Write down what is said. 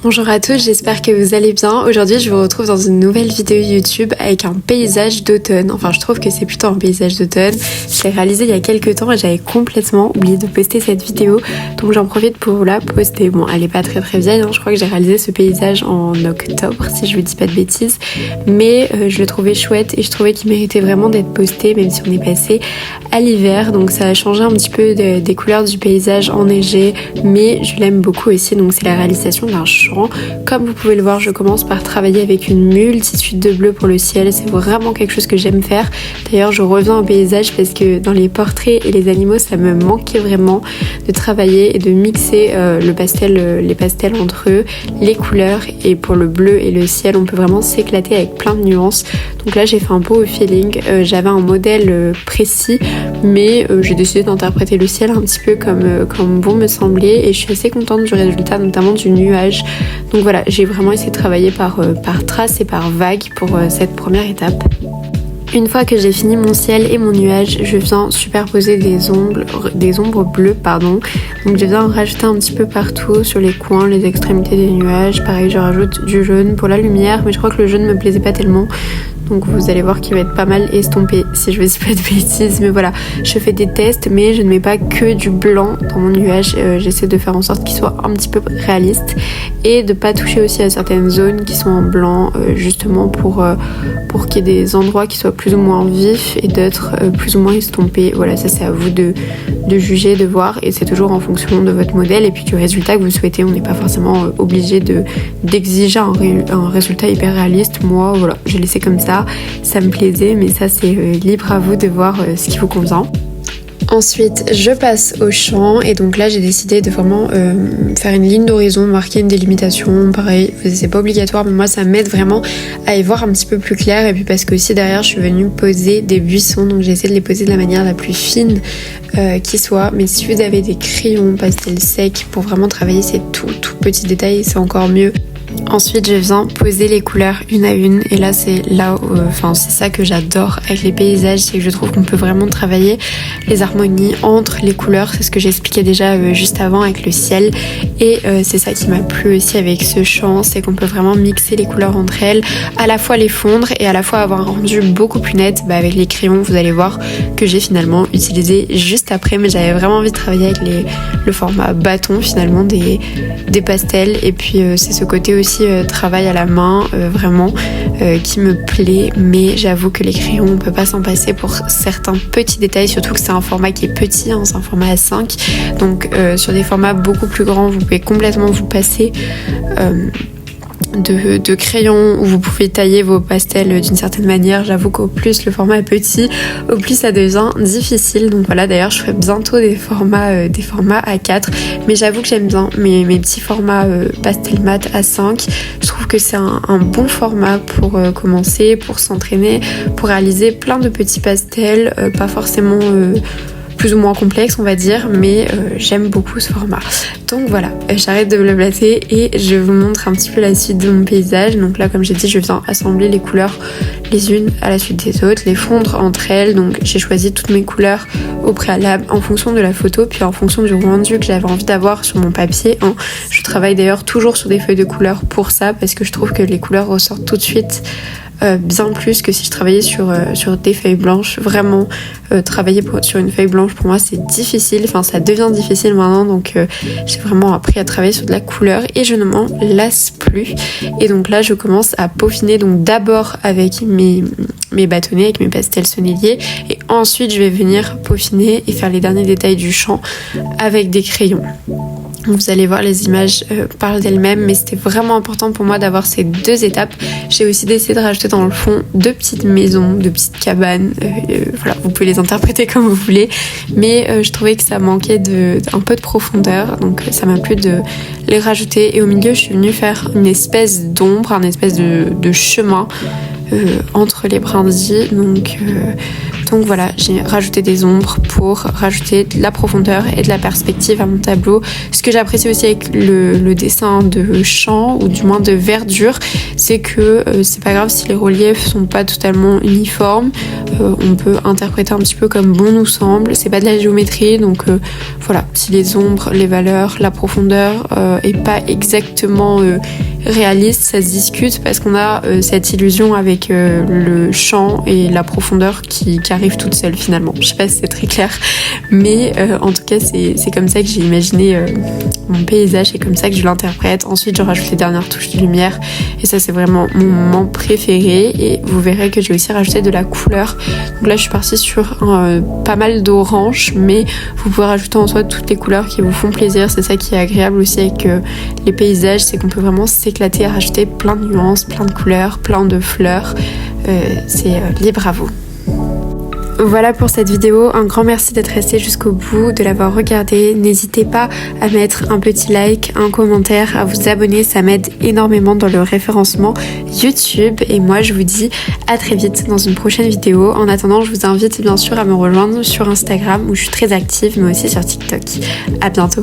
Bonjour à tous, j'espère que vous allez bien. Aujourd'hui, je vous retrouve dans une nouvelle vidéo YouTube avec un paysage d'automne. Enfin, je trouve que c'est plutôt un paysage d'automne. Je l'ai réalisé il y a quelques temps et j'avais complètement oublié de poster cette vidéo. Donc j'en profite pour vous la poster. Bon, elle est pas très vieille, hein. Je crois que j'ai réalisé ce paysage en octobre, si je vous dis pas de bêtises. Mais je le trouvais chouette et je trouvais qu'il méritait vraiment d'être posté, même si on est passé à l'hiver. Donc ça a changé un petit peu des couleurs du paysage enneigé, mais je l'aime beaucoup aussi. Donc c'est la réalisation d'un champ. Comme vous pouvez le voir, je commence par travailler avec une multitude de bleu pour le ciel. C'est vraiment quelque chose que j'aime faire. D'ailleurs, je reviens au paysage parce que dans les portraits et les animaux, ça me manquait vraiment de travailler et de mixer les pastels entre eux, les couleurs. Et pour le bleu et le ciel, on peut vraiment s'éclater avec plein de nuances. Donc là, j'ai fait un peu au feeling. J'avais un modèle précis, mais j'ai décidé d'interpréter le ciel un petit peu comme bon me semblait. Et je suis assez contente du résultat, notamment du nuage. Donc voilà, j'ai vraiment essayé de travailler par traces et par vagues pour cette première étape. Une fois que j'ai fini mon ciel et mon nuage, je viens superposer des ombres bleues. Donc je viens en rajouter un petit peu partout, sur les coins, les extrémités des nuages. Pareil, je rajoute du jaune pour la lumière, mais je crois que le jaune me plaisait pas tellement. Donc vous allez voir qu'il va être pas mal estompé si je ne dis pas de bêtises. Mais voilà, je fais des tests, mais je ne mets pas que du blanc dans mon nuage. J'essaie de faire en sorte qu'il soit un petit peu réaliste et de pas toucher aussi à certaines zones qui sont en blanc, justement pour qu'il y ait des endroits qui soient plus ou moins vifs et d'autres plus ou moins estompés. Voilà, ça c'est à vous de juger, de voir, et c'est toujours en fonction de votre modèle et puis du résultat que vous souhaitez. On n'est pas forcément obligé d'exiger un résultat hyper réaliste. Moi, voilà, j'ai laissé comme ça me plaisait, mais ça c'est libre à vous de voir ce qui vous convient. Ensuite, je passe au champ et donc là j'ai décidé de vraiment faire une ligne d'horizon, marquer une délimitation. Pareil, c'est pas obligatoire, mais moi ça m'aide vraiment à y voir un petit peu plus clair. Et puis parce que aussi derrière je suis venue poser des buissons, donc j'ai essayé de les poser de la manière la plus fine qui soit. Mais si vous avez des crayons pastel sec pour vraiment travailler ces tout petits détails, c'est encore mieux. Ensuite, je viens poser les couleurs une à une, et là c'est c'est ça que j'adore avec les paysages, c'est que je trouve qu'on peut vraiment travailler les harmonies entre les couleurs. C'est ce que j'expliquais déjà juste avant avec le ciel, et c'est ça qui m'a plu aussi avec ce champ, c'est qu'on peut vraiment mixer les couleurs entre elles, à la fois les fondre et à la fois avoir un rendu beaucoup plus net. Avec les crayons, vous allez voir que j'ai finalement utilisé juste après, mais j'avais vraiment envie de travailler avec le format bâton finalement des pastels, et puis c'est ce côté aussi travail à la main vraiment qui me plaît. Mais j'avoue que les crayons, on peut pas s'en passer pour certains petits détails, surtout que c'est un format qui est petit, hein, c'est un format A5, donc sur des formats beaucoup plus grands vous pouvez complètement vous passer de crayons, où vous pouvez tailler vos pastels d'une certaine manière. J'avoue qu'au plus le format est petit, au plus ça devient difficile. Donc voilà, d'ailleurs je ferai bientôt des formats A4, mais j'avoue que j'aime bien mes petits formats pastel mat A5. Je trouve que c'est un bon format pour commencer, pour s'entraîner, pour réaliser plein de petits pastels, pas forcément plus ou moins complexe on va dire, mais j'aime beaucoup ce format. Donc voilà, j'arrête de blablater et je vous montre un petit peu la suite de mon paysage. Donc là, comme j'ai dit, je viens assembler les couleurs les unes à la suite des autres, les fondre entre elles. Donc j'ai choisi toutes mes couleurs au préalable en fonction de la photo, puis en fonction du rendu que j'avais envie d'avoir sur mon papier, hein. Je travaille d'ailleurs toujours sur des feuilles de couleurs pour ça, parce que je trouve que les couleurs ressortent tout de suite bien plus que si je travaillais sur des feuilles blanches. Vraiment, travailler sur une feuille blanche pour moi c'est difficile, enfin ça devient difficile maintenant, donc j'ai vraiment appris à travailler sur de la couleur et je ne m'en lasse plus. Et donc là je commence à peaufiner, donc d'abord avec mes bâtonnets, avec mes pastels sonneliers, et ensuite je vais venir peaufiner et faire les derniers détails du champ avec des crayons. Vous allez voir, les images parlent d'elles-mêmes, mais c'était vraiment important pour moi d'avoir ces deux étapes. J'ai aussi décidé de rajouter dans le fond 2 petites maisons, 2 petites cabanes. Voilà, vous pouvez les interpréter comme vous voulez, mais je trouvais que ça manquait un peu de profondeur, donc ça m'a plu de les rajouter. Et au milieu, je suis venue faire une espèce d'ombre, un espèce de chemin entre contre les brindilles. Donc voilà, j'ai rajouté des ombres pour rajouter de la profondeur et de la perspective à mon tableau. Ce que j'apprécie aussi avec le dessin de champ, ou du moins de verdure, c'est que c'est pas grave si les reliefs sont pas totalement uniformes. On peut interpréter un petit peu comme bon nous semble. C'est pas de la géométrie, donc voilà, si les ombres, les valeurs, la profondeur est pas exactement réaliste, ça se discute parce qu'on a cette illusion avec le champ et la profondeur qui arrive toute seule finalement. Je sais pas si c'est très clair, mais en tout cas c'est comme ça que j'ai imaginé mon paysage, c'est comme ça que je l'interprète. Ensuite je rajoute les dernières touches de lumière et ça c'est vraiment mon moment préféré, et vous verrez que j'ai aussi rajouté de la couleur. Donc là je suis partie sur pas mal d'orange, mais vous pouvez rajouter en soi toutes les couleurs qui vous font plaisir. C'est ça qui est agréable aussi avec les paysages, c'est qu'on peut vraiment s'éclater à rajouter plein de nuances, plein de couleurs, plein de fleurs. C'est libre à vous. Voilà pour cette vidéo, un grand merci d'être resté jusqu'au bout, de l'avoir regardé. N'hésitez pas à mettre un petit like, un commentaire, à vous abonner, ça m'aide énormément dans le référencement YouTube. Et moi je vous dis à très vite dans une prochaine vidéo. En attendant, je vous invite bien sûr à me rejoindre sur Instagram où je suis très active, mais aussi sur TikTok. À bientôt.